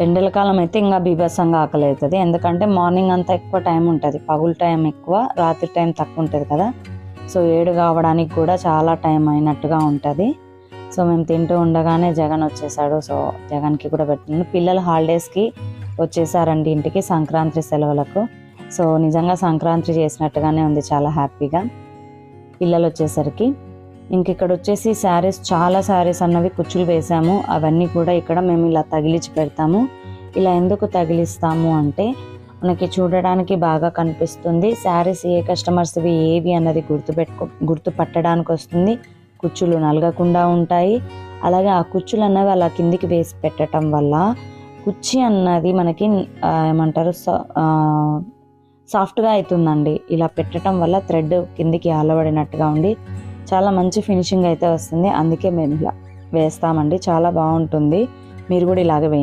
ఎండల కాలం అయితే ఇంకా బీభత్సంగా ఆకలి అవుతుంది. ఎందుకంటే మార్నింగ్ అంతా ఎక్కువ టైం ఉంటుంది, పగులు టైం ఎక్కువ, రాత్రి టైం తక్కువ ఉంటుంది కదా. సో 7 కావడానికి కూడా చాలా టైం అయినట్టుగా ఉంటుంది. సో మేము తింటూ ఉండగానే జగన్ వచ్చేసాడు. సో జగన్కి కూడా పెట్టినాను. పిల్లలు హాలిడేస్కి వచ్చేసారండి ఇంటికి, సంక్రాంతి సెలవులకు. సో నిజంగా సంక్రాంతి చేసినట్టుగానే ఉంది, చాలా హ్యాపీగా పిల్లలు వచ్చేసరికి. ఇంక ఇక్కడ వచ్చేసి శారీస్, చాలా శారీస్ అన్నవి కుచ్చులు వేసాము. అవన్నీ కూడా ఇక్కడ మేము ఇలా తగిలించి పెడతాము. ఇలా ఎందుకు తగిలిస్తాము అంటే మనకి చూడడానికి బాగా కనిపిస్తుంది. శారీస్ ఏ కస్టమర్స్వి ఏవి అన్నది గుర్తుపట్టడానికి వస్తుంది. కుచ్చులు నలగకుండా ఉంటాయి. అలాగే ఆ కుచ్చులు అన్నవి అలా కిందికి వేసి పెట్టడం వల్ల కుచ్చి అన్నది మనకి ఏమంటారు సాఫ్ట్గా అవుతుందండి. ఇలా పెట్టడం వల్ల థ్రెడ్ కిందికి ఆలబడినట్టుగా ఉండి చాలా మంచి ఫినిషింగ్ అయితే వస్తుంది. అందుకే మేము ఇలా వేస్తామండి, చాలా బాగుంటుంది. మీరు కూడా ఇలాగే వేయండి.